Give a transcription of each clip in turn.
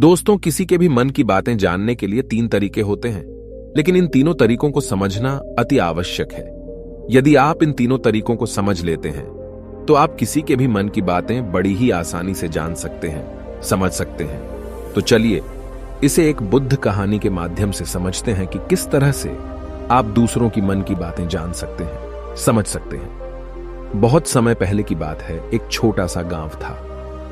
दोस्तों, किसी के भी मन की बातें जानने के लिए 3 तरीके होते हैं, लेकिन इन तीनों तरीकों को समझना अति आवश्यक है। यदि आप इन तीनों तरीकों को समझ लेते हैं तो आप किसी के भी मन की बातें बड़ी ही आसानी से जान सकते हैं, समझ सकते हैं। तो चलिए इसे एक बुद्ध कहानी के माध्यम से समझते हैं कि किस तरह से आप दूसरों की मन की बातें जान सकते हैं, समझ सकते हैं। बहुत समय पहले की बात है। एक छोटा सा गांव था।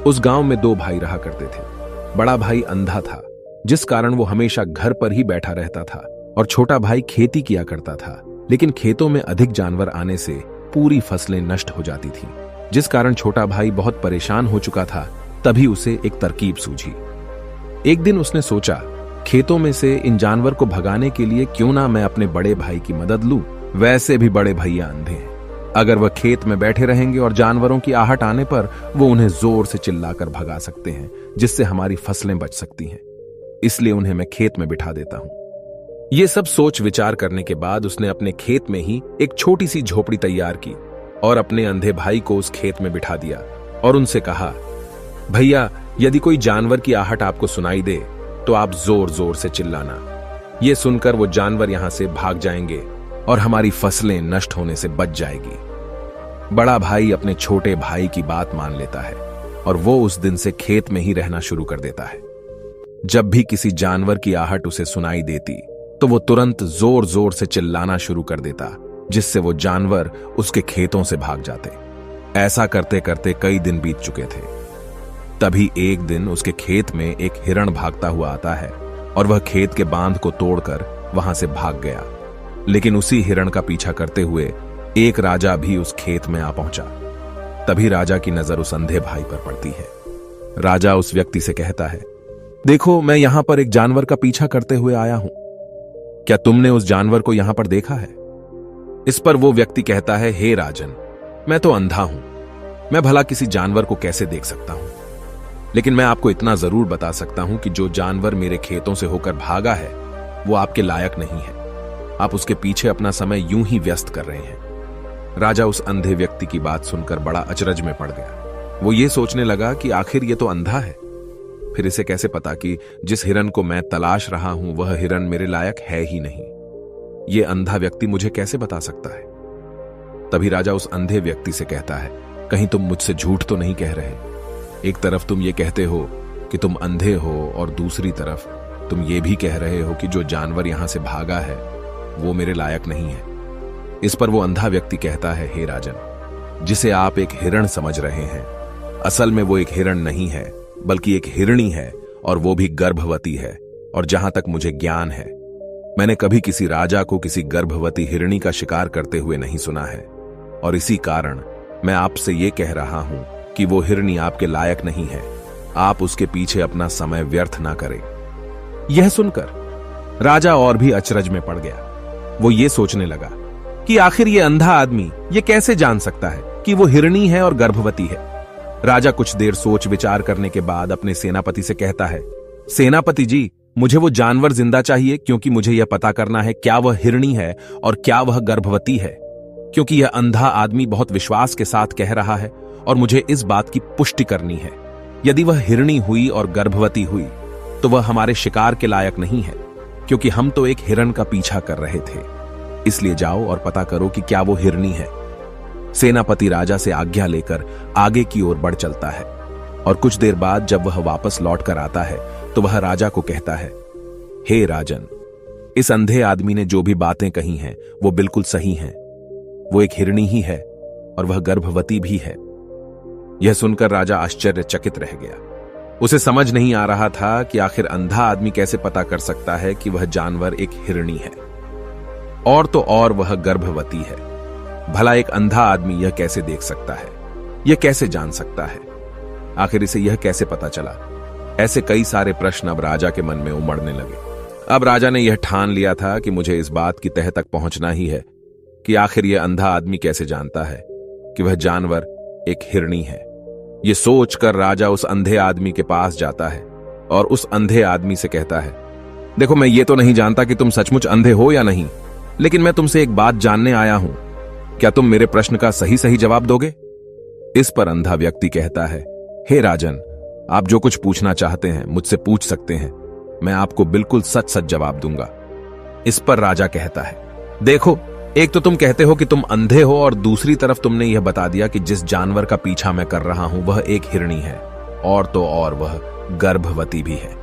उस गांव में 2 भाई रहा करते थे। बड़ा भाई अंधा था, जिस कारण वो हमेशा घर पर ही बैठा रहता था, और छोटा भाई खेती किया करता था। लेकिन खेतों में अधिक जानवर आने से पूरी फसलें नष्ट हो जाती थीं, जिस कारण छोटा भाई बहुत परेशान हो चुका था। तभी उसे एक तरकीब सूझी। एक दिन उसने सोचा, खेतों में से इन जानवर को भगाने के लिए क्यों ना मैं अपने बड़े भाई की मदद लूं। वैसे भी बड़े भैया अंधे हैं। अगर वह खेत में बैठे रहेंगे और जानवरों की आहट आने पर वो उन्हें जोर से चिल्लाकर भगा सकते हैं, जिससे हमारी फसलें बच सकती हैं। इसलिए उन्हें मैं खेत में बिठा देता हूं। ये सब सोच विचार करने के बाद उसने अपने खेत में ही एक छोटी सी झोपड़ी तैयार की और अपने अंधे भाई को उस खेत में बिठा दिया और उनसे कहा, भैया, यदि कोई जानवर की आहट आपको सुनाई दे तो आप जोर जोर से चिल्लाना। ये सुनकर वो जानवर यहां से भाग जाएंगे और हमारी फसलें नष्ट होने से बच जाएगी। बड़ा भाई अपने छोटे भाई की बात मान लेता है और वो उस दिन से खेत में ही रहना शुरू कर देता है। जब भी किसी जानवर की आहट उसे सुनाई देती तो वो तुरंत जोर जोर से चिल्लाना शुरू कर देता, जिससे वो जानवर उसके खेतों से भाग जाते। ऐसा करते करते कई दिन बीत चुके थे। तभी एक दिन उसके खेत में एक हिरण भागता हुआ आता है और वह खेत के बांध को तोड़कर वहां से भाग गया। लेकिन उसी हिरण का पीछा करते हुए एक राजा भी उस खेत में आ पहुंचा। तभी राजा की नजर उस अंधे भाई पर पड़ती है। राजा उस व्यक्ति से कहता है, देखो, मैं यहां पर एक जानवर का पीछा करते हुए आया हूं। क्या तुमने उस जानवर को यहां पर देखा है? इस पर वो व्यक्ति कहता है, हे राजन, मैं तो अंधा हूं। मैं भला किसी जानवर को कैसे देख सकता हूं? लेकिन मैं आपको इतना जरूर बता सकता हूं कि जो जानवर मेरे खेतों से होकर भागा है वो आपके लायक नहीं है। आप उसके पीछे अपना समय यूं ही व्यस्त कर रहे हैं। राजा उस अंधे व्यक्ति की बात सुनकर बड़ा अचरज में पड़ गया। वो ये सोचने लगा कि आखिर ये तो अंधा है, फिर इसे कैसे पता कि जिस हिरन को मैं तलाश रहा हूं वह हिरन मेरे लायक है ही नहीं। ये अंधा व्यक्ति मुझे कैसे बता सकता है? तभी राजा उस अंधे व्यक्ति से कहता है, कहीं तुम मुझसे झूठ तो नहीं कह रहे? एक तरफ तुम ये कहते हो कि तुम अंधे हो और दूसरी तरफ तुम ये भी कह रहे हो कि जो जानवर यहां से भागा है वो मेरे लायक नहीं है। इस पर वो अंधा व्यक्ति कहता है, हे राजन, जिसे आप एक हिरण समझ रहे हैं, असल में वो एक हिरण नहीं है बल्कि एक हिरणी है, और वो भी गर्भवती है। और जहां तक मुझे ज्ञान है, मैंने कभी किसी राजा को किसी गर्भवती हिरणी का शिकार करते हुए नहीं सुना है। और इसी कारण मैं आपसे ये कह रहा हूं कि वो हिरणी आपके लायक नहीं है। आप उसके पीछे अपना समय व्यर्थ ना करें। यह सुनकर राजा और भी अचरज में पड़ गया। वो ये सोचने लगा कि आखिर ये अंधा आदमी ये कैसे जान सकता है कि वो हिरणी है और गर्भवती है। राजा कुछ देर सोच विचार करने के बाद अपने सेनापति से कहता है, सेनापति जी, मुझे वो जानवर जिंदा चाहिए, क्योंकि मुझे यह पता करना है क्या वह हिरणी है और क्या वह गर्भवती है। क्योंकि यह अंधा आदमी बहुत विश्वास के साथ कह रहा है और मुझे इस बात की पुष्टि करनी है। यदि वह हिरणी हुई और गर्भवती हुई तो वह हमारे शिकार के लायक नहीं है, क्योंकि हम तो एक हिरण का पीछा कर रहे थे। इसलिए जाओ और पता करो कि क्या वो हिरणी है। सेनापति राजा से आज्ञा लेकर आगे की ओर बढ़ चलता है, और कुछ देर बाद जब वह वापस लौट कर आता है तो वह राजा को कहता है, हे राजन, इस अंधे आदमी ने जो भी बातें कही हैं वो बिल्कुल सही हैं। वो एक हिरणी ही है और वह गर्भवती भी है। यह सुनकर राजा आश्चर्यचकित रह गया। उसे समझ नहीं आ रहा था कि आखिर अंधा आदमी कैसे पता कर सकता है कि वह जानवर एक हिरणी है, और तो और वह गर्भवती है। भला एक अंधा आदमी यह कैसे देख सकता है? यह कैसे जान सकता है? आखिर इसे यह कैसे पता चला? ऐसे कई सारे प्रश्न अब राजा के मन में उमड़ने लगे। अब राजा ने यह ठान लिया था कि मुझे इस बात की तह तक पहुंचना ही है कि आखिर यह अंधा आदमी कैसे जानता है कि वह जानवर एक हिरणी है। यह सोचकर राजा उस अंधे आदमी के पास जाता है और उस अंधे आदमी से कहता है, देखो, मैं ये तो नहीं जानता कि तुम सचमुच अंधे हो या नहीं, लेकिन मैं तुमसे एक बात जानने आया हूं। क्या तुम मेरे प्रश्न का सही सही जवाब दोगे? इस पर अंधा व्यक्ति कहता है, हे राजन, आप जो कुछ पूछना चाहते हैं मुझसे पूछ सकते हैं, मैं आपको बिल्कुल सच सच जवाब दूंगा। इस पर राजा कहता है, देखो, एक तो तुम कहते हो कि तुम अंधे हो और दूसरी तरफ तुमने यह बता दिया कि जिस जानवर का पीछा मैं कर रहा हूं वह एक हिरणी है, और तो और वह गर्भवती भी है।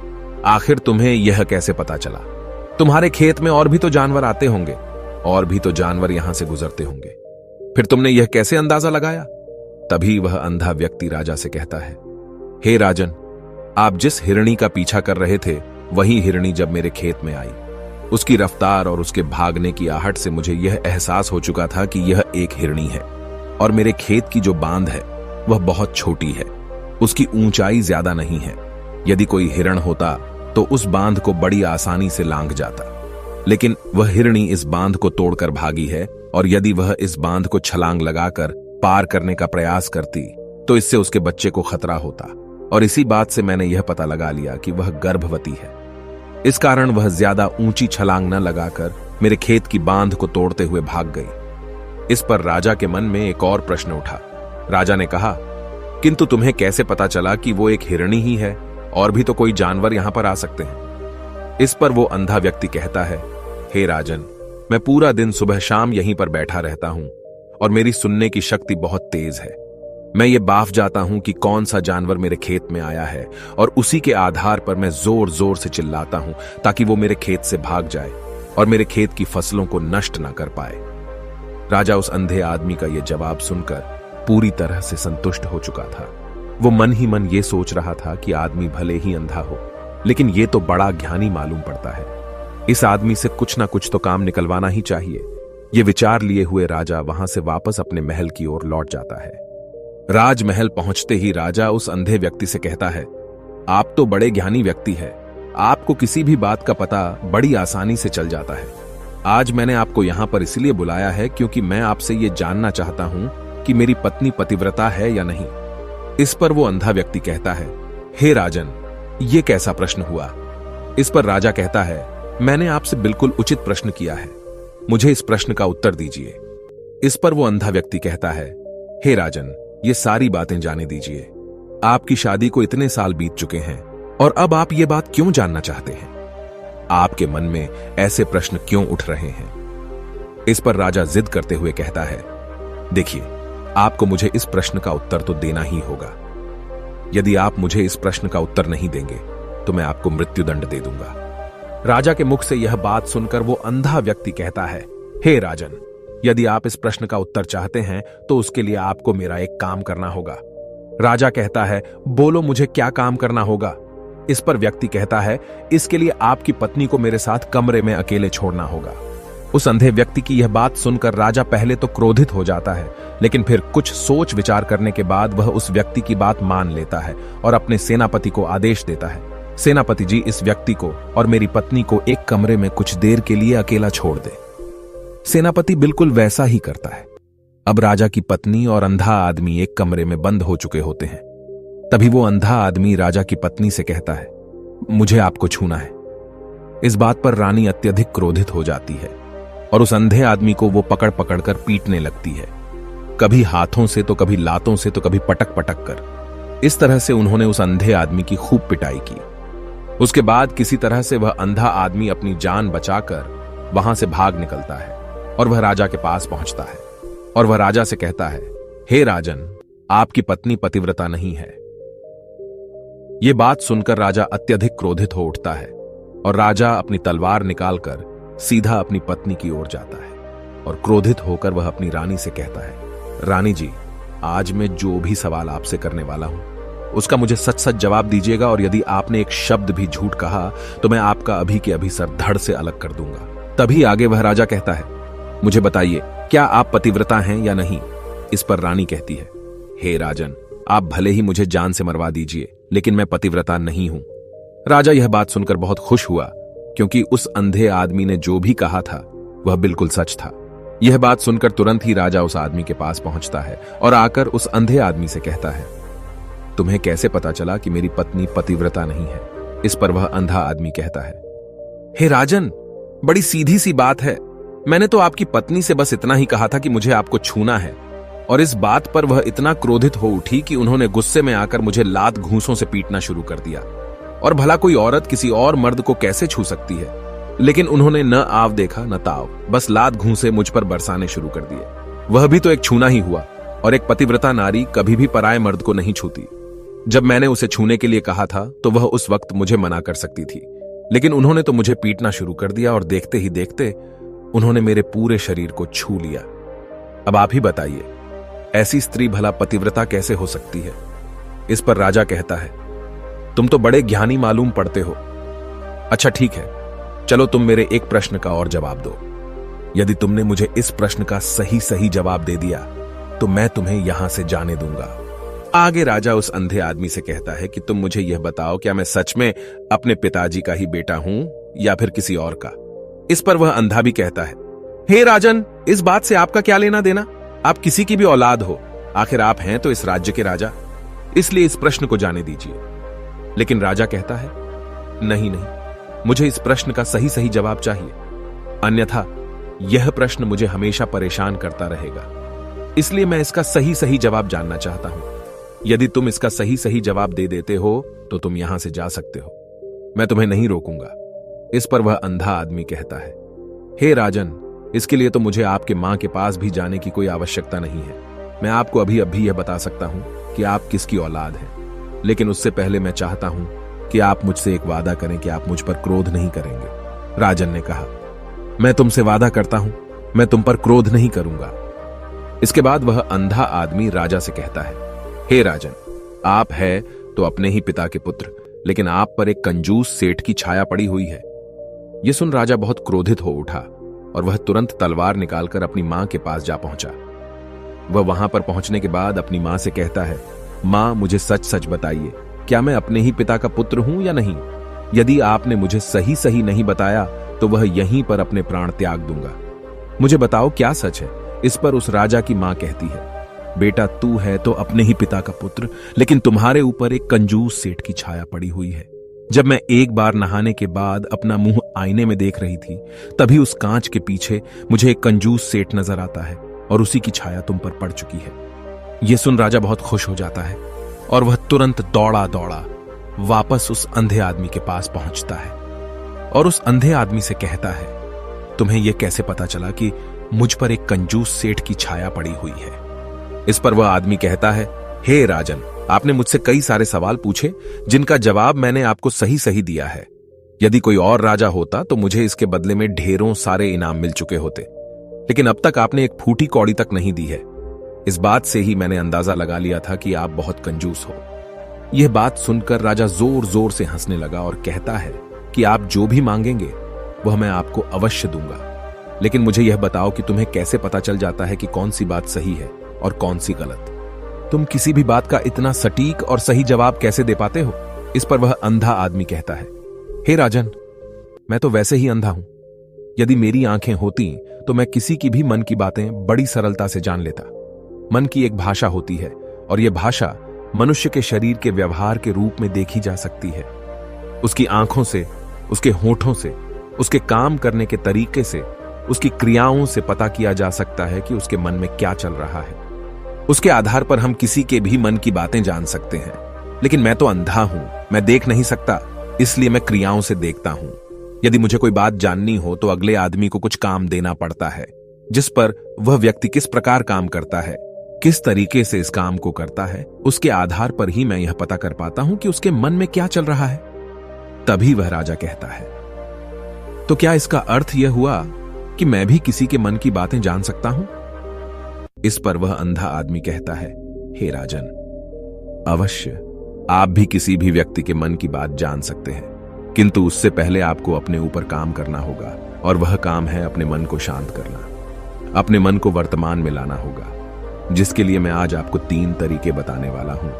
आखिर तुम्हें यह कैसे पता चला? तुम्हारे खेत में और भी तो जानवर आते होंगे, और भी तो जानवर यहां से गुजरते होंगे, फिर तुमने यह कैसे अंदाजा लगाया? तभी वह अंधा व्यक्ति राजा से कहता है, हे राजन, आप जिस हिरणी का पीछा कर रहे थे वही हिरणी जब मेरे खेत में आई, उसकी रफ्तार और उसके भागने की आहट से मुझे यह एहसास हो चुका था कि यह एक हिरणी है, और मेरे खेत की जो बांध है वह बहुत छोटी है, उसकी ऊंचाई ज्यादा नहीं है। यदि कोई हिरण होता तो उस बांध को बड़ी आसानी से लांघ जाता, लेकिन वह हिरणी इस बांध को तोड़कर भागी है, और यदि वह इस बांध को छलांग लगाकर पार करने का प्रयास करती तो इससे उसके बच्चे को खतरा होता, और इसी बात से मैंने यह पता लगा लिया कि वह गर्भवती है। इस कारण वह ज्यादा ऊंची छलांग न लगाकर मेरे खेत की बांध को तोड़ते हुए भाग गई। इस पर राजा के मन में एक और प्रश्न उठा। राजा ने कहा, किंतु तुम्हें कैसे पता चला कि वो एक हिरणी ही है, और भी तो कोई जानवर यहां पर आ सकते हैं? इस पर वो अंधा व्यक्ति कहता है, हे राजन, मैं पूरा दिन सुबह शाम यहीं पर बैठा रहता हूं, और मेरी सुनने की शक्ति बहुत तेज है। मैं ये बाफ जाता हूं कि कौन सा जानवर मेरे खेत में आया है, और उसी के आधार पर मैं जोर जोर से चिल्लाता हूं ताकि वो मेरे खेत से भाग जाए और मेरे खेत की फसलों को नष्ट ना कर पाए। राजा उस अंधे आदमी का यह जवाब सुनकर पूरी तरह से संतुष्ट हो चुका था। वो मन ही मन ये सोच रहा था कि आदमी भले ही अंधा हो, लेकिन ये तो बड़ा ज्ञानी मालूम पड़ता है। इस आदमी से कुछ ना कुछ तो काम निकलवाना ही चाहिए। ये विचार लिए हुए राजा वहां से वापस अपने महल की ओर लौट जाता है। राजमहल पहुंचते ही राजा उस अंधे व्यक्ति से कहता है, आप तो बड़े ज्ञानी व्यक्ति हैं, आपको किसी भी बात का पता बड़ी आसानी से चल जाता है। आज मैंने आपको यहां पर इसलिए बुलाया है क्योंकि मैं आपसे ये जानना चाहता हूं कि मेरी पत्नी पतिव्रता है या नहीं। इस पर वो अंधा व्यक्ति कहता है, हे राजन, ये कैसा प्रश्न हुआ? इस पर राजा कहता है, मैंने आपसे बिल्कुल उचित प्रश्न किया है, मुझे इस प्रश्न का उत्तर दीजिए। इस पर वो अंधा व्यक्ति कहता है, हे राजन, ये सारी बातें जाने दीजिए। आपकी शादी को इतने साल बीत चुके हैं, और अब आप ये बात क्यों जानना चाहते हैं? आपके मन में ऐसे प्रश्न क्यों उठ रहे हैं? इस पर राजा जिद करते हुए कहता है, देखिए, आपको मुझे इस प्रश्न का उत्तर तो देना ही होगा। यदि आप मुझे इस प्रश्न का उत्तर नहीं देंगे तो मैं आपको मृत्युदंड दे दूंगा। राजा के मुख से यह बात सुनकर वो अंधा व्यक्ति कहता है, हे राजन, यदि आप इस प्रश्न का उत्तर चाहते हैं तो उसके लिए आपको मेरा एक काम करना होगा। राजा कहता है, बोलो, मुझे क्या काम करना होगा? इस पर व्यक्ति कहता है, इसके लिए आपकी पत्नी को मेरे साथ कमरे में अकेले छोड़ना होगा। उस अंधे व्यक्ति की यह बात सुनकर राजा पहले तो क्रोधित हो जाता है, लेकिन फिर कुछ सोच विचार करने के बाद वह उस व्यक्ति की बात मान लेता है और अपने सेनापति को आदेश देता है, सेनापति जी, इस व्यक्ति को और मेरी पत्नी को एक कमरे में कुछ देर के लिए अकेला छोड़ दे। सेनापति बिल्कुल वैसा ही करता है। अब राजा की पत्नी और अंधा आदमी एक कमरे में बंद हो चुके होते हैं। तभी वो अंधा आदमी राजा की पत्नी से कहता है, मुझे आपको छूना है। इस बात पर रानी अत्यधिक क्रोधित हो जाती है और उस अंधे आदमी को वो पकड़ पकड़ कर पीटने लगती है, कभी हाथों से तो कभी लातों से तो कभी पटक पटक कर। इस तरह से उन्होंने उस अंधे आदमी की खूब पिटाई की। उसके बाद किसी तरह से वह अंधा आदमी अपनी जान बचाकर वहां से भाग निकलता है और वह राजा के पास पहुंचता है और वह राजा से कहता है, हे राजन, आपकी पत्नी पतिव्रता नहीं है। यह बात सुनकर राजा अत्यधिक क्रोधित हो उठता है और राजा अपनी तलवार निकालकर सीधा अपनी पत्नी की ओर जाता है और क्रोधित होकर वह अपनी रानी से कहता है, रानी जी, आज मैं जो भी सवाल आपसे करने वाला हूं उसका मुझे सच सच जवाब दीजिएगा, और यदि आपने एक शब्द भी झूठ कहा तो मैं आपका अभी के अभी सर धड़ से अलग कर दूंगा। तभी आगे वह राजा कहता है, मुझे बताइए, क्या आप पतिव्रता हैं या नहीं? इस पर रानी कहती है, हे राजन, आप भले ही मुझे जान से मरवा दीजिए, लेकिन मैं पतिव्रता नहीं हूं। राजा यह बात सुनकर बहुत खुश हुआ, क्योंकि उस अंधे आदमी ने जो भी कहा था वह बिल्कुल सच था। यह बात सुनकर तुरंत ही राजा उस आदमी के पास पहुंचता है और आकर उस अंधे आदमी से कहता है, तुम्हें कैसे पता चला कि मेरी पत्नी पतिव्रता नहीं है? इस पर वह अंधा आदमी कहता है, हे राजन, बड़ी सीधी सी बात है। मैंने तो आपकी पत्नी से बस इतना ही कहा था कि मुझे आपको छूना है, और इस बात पर वह इतना क्रोधित हो उठी कि उन्होंने गुस्से में आकर मुझे लात घूंसों से पीटना शुरू कर दिया। और भला कोई औरत किसी और मर्द को कैसे छू सकती है, लेकिन उन्होंने न आव देखा न ताव, बस लात घूंसे मुझ पर बरसाने शुरू कर दिए। वह भी तो एक छूना ही हुआ, और एक पतिव्रता नारी कभी भी पराये मर्द को नहीं छूती। जब मैंने उसे छूने के लिए कहा था तो वह उस वक्त मुझे मना कर सकती थी, लेकिन उन्होंने तो मुझे पीटना शुरू कर दिया और देखते ही देखते उन्होंने मेरे पूरे शरीर को छू लिया। अब आप ही बताइए, ऐसी स्त्री भला पतिव्रता कैसे हो सकती है? इस पर राजा कहता है, तुम तो बड़े ज्ञानी मालूम पड़ते हो। अच्छा ठीक है, चलो तुम मेरे एक प्रश्न का और जवाब दो। यदि तुमने मुझे इस प्रश्न का सही सही जवाब दे दिया तो मैं तुम्हें यहां से जाने दूंगा। आगे राजा उस अंधे आदमी से कहता है कि तुम मुझे यह बताओ, क्या मैं सच में अपने पिताजी का ही बेटा हूं या फिर किसी और का? इस पर वह अंधा भी कहता है, हे राजन, इस बात से आपका क्या लेना देना? आप किसी की भी औलाद हो, आखिर आप हैं तो इस राज्य के राजा, इसलिए इस प्रश्न को जाने दीजिए। लेकिन राजा कहता है, नहीं नहीं, मुझे इस प्रश्न का सही सही जवाब चाहिए, अन्यथा यह प्रश्न मुझे हमेशा परेशान करता रहेगा। इसलिए मैं इसका सही सही जवाब जानना चाहता हूं। यदि तुम इसका सही सही जवाब दे देते हो तो तुम यहां से जा सकते हो, मैं तुम्हें नहीं रोकूंगा। इस पर वह अंधा आदमी कहता है, हे राजन, इसके लिए तो मुझे आपके मां के पास भी जाने की कोई आवश्यकता नहीं है। मैं आपको अभी अभी यह बता सकता हूं कि आप किसकी औलाद हैं, लेकिन उससे पहले मैं चाहता हूं कि आप मुझसे एक वादा करें कि आप मुझ पर क्रोध नहीं करेंगे। राजन ने कहा, मैं तुमसे वादा करता हूं, मैं तुम पर क्रोध नहीं करूंगा। इसके बाद वह अंधा आदमी राजा से कहता है, हे राजन, आप है तो अपने ही पिता के पुत्र, लेकिन आप पर एक कंजूस सेठ की छाया पड़ी हुई है। यह सुन राजा बहुत क्रोधित हो उठा और वह तुरंत तलवार निकालकर अपनी मां के पास जा पहुंचा। वह वहां पर पहुंचने के बाद अपनी मां से कहता है, मां, मुझे सच सच बताइए, क्या मैं अपने ही पिता का पुत्र हूं या नहीं? यदि आपने मुझे सही सही नहीं बताया तो वह यहीं पर अपने प्राण त्याग दूंगा। मुझे बताओ क्या सच है? इस पर उस राजा की मां कहती है, बेटा, तू है तो अपने ही पिता का पुत्र, लेकिन तुम्हारे ऊपर एक कंजूस सेठ की छाया पड़ी हुई है। जब मैं एक बार नहाने के बाद अपना मुंह आईने में देख रही थी, तभी उस कांच के पीछे मुझे एक कंजूस सेठ नजर आता है और उसी की छाया तुम पर पड़ चुकी है। यह सुन राजा बहुत खुश हो जाता है और वह तुरंत दौड़ा दौड़ा वापस उस अंधे आदमी के पास पहुंचता है और उस अंधे आदमी से कहता है, तुम्हें यह कैसे पता चला कि मुझ पर एक कंजूस सेठ की छाया पड़ी हुई है? इस पर वह आदमी कहता है, हे राजन, आपने मुझसे कई सारे सवाल पूछे जिनका जवाब मैंने आपको सही सही दिया है। यदि कोई और राजा होता तो मुझे इसके बदले में ढेरों सारे इनाम मिल चुके होते, लेकिन अब तक आपने एक फूटी कौड़ी तक नहीं दी है। इस बात से ही मैंने अंदाजा लगा लिया था कि आप बहुत कंजूस हो। यह बात सुनकर राजा जोर जोर से हंसने लगा और कहता है कि आप जो भी मांगेंगे वह मैं आपको अवश्य दूंगा, लेकिन मुझे यह बताओ कि तुम्हें कैसे पता चल जाता है कि कौन सी बात सही है और कौन सी गलत? तुम किसी भी बात का इतना सटीक और सही जवाब कैसे दे पाते हो? इस पर वह अंधा आदमी कहता है, हे राजन, मैं तो वैसे ही अंधा हूं। यदि मेरी आंखें होती तो मैं किसी की भी मन की बातें बड़ी सरलता से जान लेता। मन की एक भाषा होती है और यह भाषा मनुष्य के शरीर के व्यवहार के रूप में देखी जा सकती है। उसकी आंखों से, उसके होठों से, उसके काम करने के तरीके से, उसकी क्रियाओं से पता किया जा सकता है कि उसके मन में क्या चल रहा है। उसके आधार पर हम किसी के भी मन की बातें जान सकते हैं, लेकिन मैं तो अंधा हूं, मैं देख नहीं सकता, इसलिए मैं क्रियाओं से देखता हूं। यदि मुझे कोई बात जाननी हो तो अगले आदमी को कुछ काम देना पड़ता है, जिस पर वह व्यक्ति किस प्रकार काम करता है, किस तरीके से इस काम को करता है, उसके आधार पर ही मैं यह पता कर पाता हूं कि उसके मन में क्या चल रहा है। तभी वह राजा कहता है, तो क्या इसका अर्थ यह हुआ कि मैं भी किसी के मन की बातें जान सकता हूं? इस पर वह अंधा आदमी कहता है, हे राजन, अवश्य आप भी किसी भी व्यक्ति के मन की बात जान सकते हैं, किंतु उससे पहले आपको अपने ऊपर काम करना होगा, और वह काम है अपने मन को शांत करना, अपने मन को वर्तमान में लाना होगा, जिसके लिए मैं आज आपको 3 तरीके बताने वाला हूं।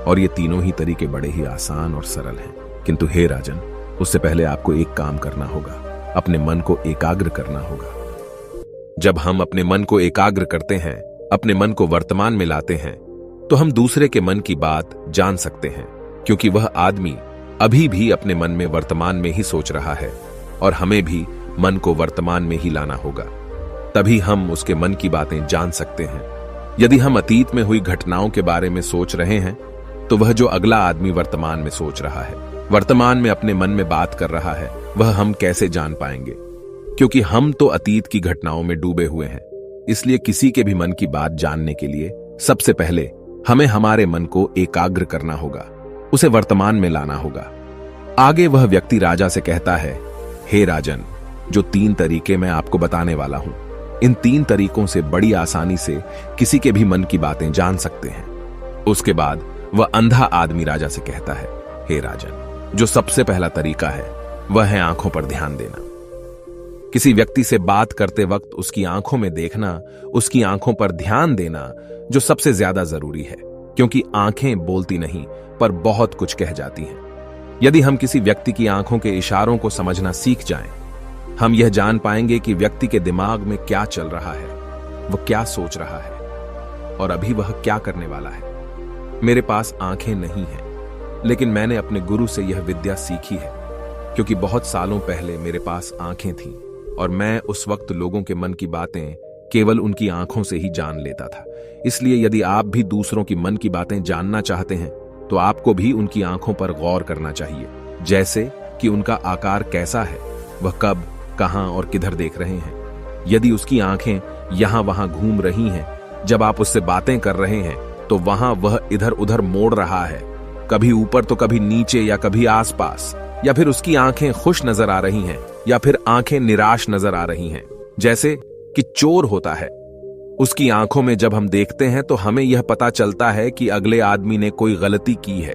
और ये तीनों ही तरीके बड़े ही आसान और सरल हैं, किंतु हे राजन, उससे पहले आपको एक काम करना होगा, अपने मन को एकाग्र करना होगा। जब हम अपने मन को एकाग्र करते हैं, अपने मन को वर्तमान में लाते हैं, तो हम दूसरे के मन की बात जान सकते हैं, क्योंकि वह आदमी अभी भी अपने मन में वर्तमान में ही सोच रहा है, और हमें भी मन को वर्तमान में ही लाना होगा, तभी हम उसके मन की बातें जान सकते हैं। यदि हम अतीत में हुई घटनाओं के बारे में सोच रहे हैं तो वह जो अगला आदमी वर्तमान में सोच रहा है, वर्तमान में अपने मन में बात कर रहा है, वह हम कैसे जान पाएंगे? क्योंकि हम तो अतीत की घटनाओं में डूबे हुए हैं। इसलिए किसी के भी मन की बात जानने के लिए सबसे पहले हमें हमारे मन को एकाग्र करना होगा, उसे वर्तमान में लाना होगा। आगे वह व्यक्ति राजा से कहता है, हे राजन, जो 3 तरीके मैं आपको बताने वाला हूं, इन 3 तरीकों से बड़ी आसानी से किसी के भी मन की बातें जान सकते हैं। उसके बाद वह अंधा आदमी राजा से कहता है, हे राजन, जो सबसे पहला तरीका है वह है आंखों पर ध्यान देना। किसी व्यक्ति से बात करते वक्त उसकी आंखों में देखना, उसकी आंखों पर ध्यान देना जो सबसे ज्यादा जरूरी है, क्योंकि आंखें बोलती नहीं पर बहुत कुछ कह जाती हैं। यदि हम किसी व्यक्ति की आंखों के इशारों को समझना सीख जाएं, हम यह जान पाएंगे कि व्यक्ति के दिमाग में क्या चल रहा है, वह क्या सोच रहा है और अभी वह क्या करने वाला है। मेरे पास आंखें नहीं हैं, लेकिन मैंने अपने गुरु से यह विद्या सीखी है, क्योंकि बहुत सालों पहले मेरे पास आंखें थीं और मैं उस वक्त लोगों के मन की बातें केवल उनकी आंखों से ही जान लेता था। इसलिए यदि आप भी दूसरों की मन की बातें जानना चाहते हैं तो आपको भी उनकी आंखों पर गौर करना चाहिए, जैसे कि उनका आकार कैसा है, वह कब, कहां और किधर देख रहे हैं। यदि उसकी आंखें यहां वहां घूम रही हैं, जब आप उससे बातें कर रहे हैं तो वहां वह इधर उधर मोड़ रहा है, कभी ऊपर तो कभी नीचे या कभी आसपास, या फिर उसकी आंखें खुश नजर आ रही हैं या फिर आंखें निराश नजर आ रही हैं, जैसे कि चोर होता है। उसकी आंखों में जब हम देखते हैं तो हमें यह पता चलता है कि अगले आदमी ने कोई गलती की है।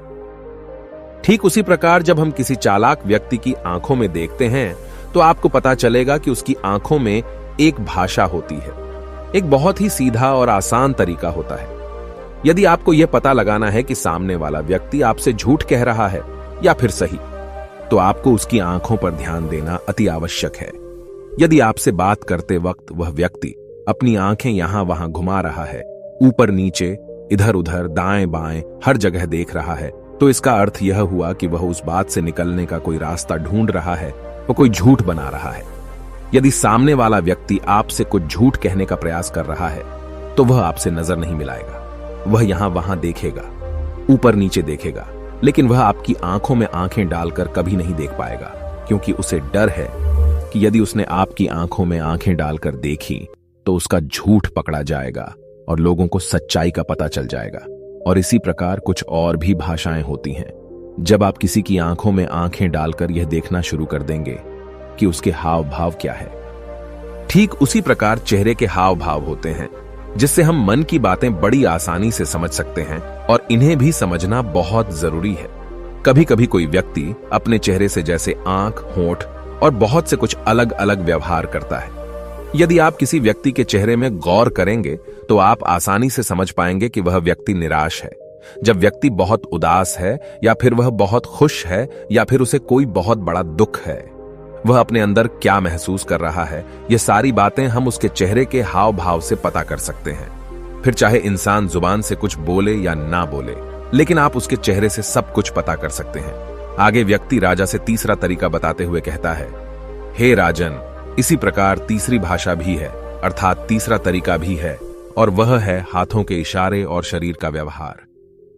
ठीक उसी प्रकार जब हम किसी चालाक व्यक्ति की आंखों में देखते हैं तो आपको पता चलेगा कि उसकी आंखों में एक भाषा होती है, एक बहुत ही सीधा और आसान तरीका होता है। यदि आपको यह पता लगाना है कि सामने वाला व्यक्ति आपसे झूठ कह रहा है या फिर सही, तो आपको उसकी आंखों पर ध्यान देना अति आवश्यक है। यदि आपसे बात करते वक्त वह व्यक्ति अपनी आंखें यहां वहां घुमा रहा है, ऊपर नीचे, इधर उधर, दाएं बाएं, हर जगह देख रहा है, तो इसका अर्थ यह हुआ कि वह उस बात से निकलने का कोई रास्ता ढूंढ रहा है, वह कोई झूठ बना रहा है। यदि सामने वाला व्यक्ति आपसे कुछ झूठ कहने का प्रयास कर रहा है तो वह आपसे नजर नहीं मिलाएगा। वह यहां वहां देखेगा, ऊपर नीचे देखेगा, लेकिन वह आपकी आंखों में आंखें डालकर कभी नहीं देख पाएगा, क्योंकि उसे डर है कि यदि उसने आपकी आंखों में आंखें डालकर देखी तो उसका झूठ पकड़ा जाएगा और लोगों को सच्चाई का पता चल जाएगा। और इसी प्रकार कुछ और भी भाषाएं होती हैं। जब आप किसी की आंखों में आंखें डालकर यह देखना शुरू कर देंगे कि उसके हाव भाव क्या है, ठीक उसी प्रकार चेहरे के हाव भाव होते हैं, जिससे हम मन की बातें बड़ी आसानी से समझ सकते हैं और इन्हें भी समझना बहुत जरूरी है। कभी कभी कोई व्यक्ति अपने चेहरे से जैसे आंख, होंठ और बहुत से कुछ अलग अलग व्यवहार करता है। यदि आप किसी व्यक्ति के चेहरे में गौर करेंगे तो आप आसानी से समझ पाएंगे कि वह व्यक्ति निराश है, जब व्यक्ति बहुत उदास है, या फिर वह बहुत खुश है, या फिर उसे कोई बहुत बड़ा दुख है। वह अपने अंदर क्या महसूस कर रहा है, ये सारी बातें हम उसके चेहरे के हाव भाव से पता कर सकते हैं। फिर चाहे इंसान जुबान से कुछ बोले या ना बोले, लेकिन आप उसके चेहरे से सब कुछ पता कर सकते हैं। आगे व्यक्ति राजा से तीसरा तरीका बताते हुए कहता है, हे राजन, इसी प्रकार तीसरी भाषा भी है, अर्थात तीसरा तरीका भी है, और वह है हाथों के इशारे और शरीर का व्यवहार।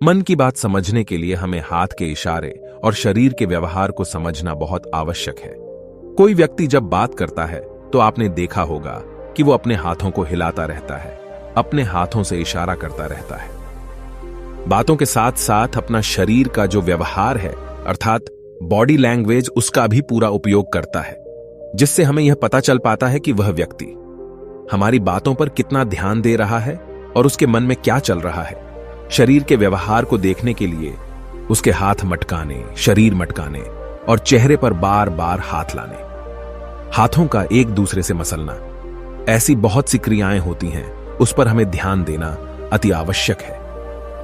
मन की बात समझने के लिए हमें हाथ के इशारे और शरीर के व्यवहार को समझना बहुत आवश्यक है। कोई व्यक्ति जब बात करता है तो आपने देखा होगा कि वो अपने हाथों को हिलाता रहता है, अपने हाथों से इशारा करता रहता है। बातों के साथ साथ अपना शरीर का जो व्यवहार है, अर्थात बॉडी लैंग्वेज, उसका भी पूरा उपयोग करता है, जिससे हमें यह पता चल पाता है कि वह व्यक्ति हमारी बातों पर कितना ध्यान दे रहा है और उसके मन में क्या चल रहा है। शरीर के व्यवहार को देखने के लिए उसके हाथ मटकाने, शरीर मटकाने और चेहरे पर बार बार हाथ लाने, हाथों का एक दूसरे से मसलना, ऐसी बहुत सी क्रियाएं होती हैं, उस पर हमें ध्यान देना अति आवश्यक है।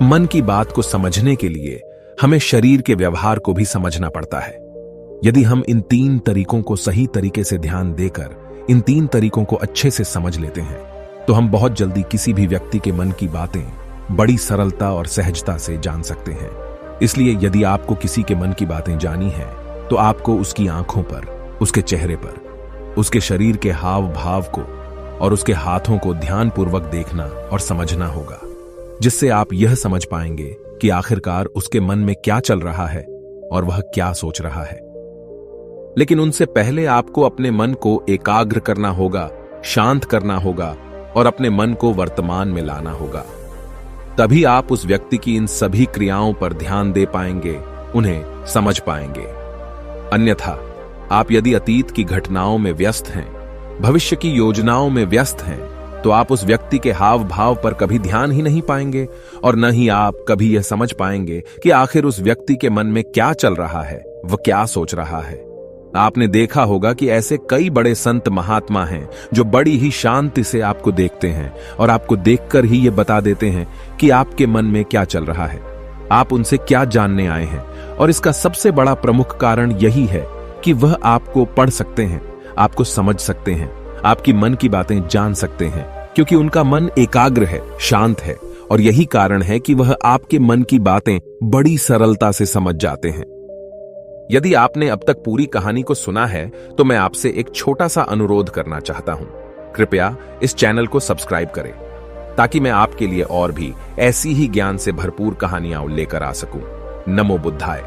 मन की बात को समझने के लिए हमें शरीर के व्यवहार को भी समझना पड़ता है। यदि हम इन 3 तरीकों को सही तरीके से ध्यान देकर इन 3 तरीकों को अच्छे से समझ लेते हैं तो हम बहुत जल्दी किसी भी व्यक्ति के मन की बातें बड़ी सरलता और सहजता से जान सकते हैं। इसलिए यदि आपको किसी के मन की बातें जानी है तो आपको उसकी आंखों पर, उसके चेहरे पर, उसके शरीर के हाव भाव को और उसके हाथों को ध्यानपूर्वक देखना और समझना होगा, जिससे आप यह समझ पाएंगे कि आखिरकार उसके मन में क्या चल रहा है और वह क्या सोच रहा है। लेकिन उनसे पहले आपको अपने मन को एकाग्र करना होगा, शांत करना होगा और अपने मन को वर्तमान में लाना होगा। तभी आप उस व्यक्ति की इन सभी क्रियाओं पर ध्यान दे पाएंगे, उन्हें समझ पाएंगे। अन्यथा आप यदि अतीत की घटनाओं में व्यस्त हैं, भविष्य की योजनाओं में व्यस्त हैं, तो आप उस व्यक्ति के हाव भाव पर कभी ध्यान ही नहीं पाएंगे और न ही आप कभी यह समझ पाएंगे कि आखिर उस व्यक्ति के मन में क्या चल रहा है, वह क्या सोच रहा है। आपने देखा होगा कि ऐसे कई बड़े संत महात्मा हैं जो बड़ी ही शांति से आपको देखते हैं और आपको देखकर ही ये बता देते हैं कि आपके मन में क्या चल रहा है, आप उनसे क्या जानने आए हैं। और इसका सबसे बड़ा प्रमुख कारण यही है कि वह आपको पढ़ सकते हैं, आपको समझ सकते हैं, आपकी मन की बातें जान सकते हैं, क्योंकि उनका मन एकाग्र है, शांत है। और यही कारण है कि वह आपके मन की बातें बड़ी सरलता से समझ जाते हैं। यदि आपने अब तक पूरी कहानी को सुना है तो मैं आपसे एक छोटा सा अनुरोध करना चाहता हूं। कृपया इस चैनल को सब्सक्राइब करें ताकि मैं आपके लिए और भी ऐसी ही ज्ञान से भरपूर कहानियां लेकर आ सकूं। नमो बुद्धाय।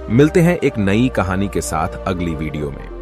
मिलते हैं एक नई कहानी के साथ अगली वीडियो में।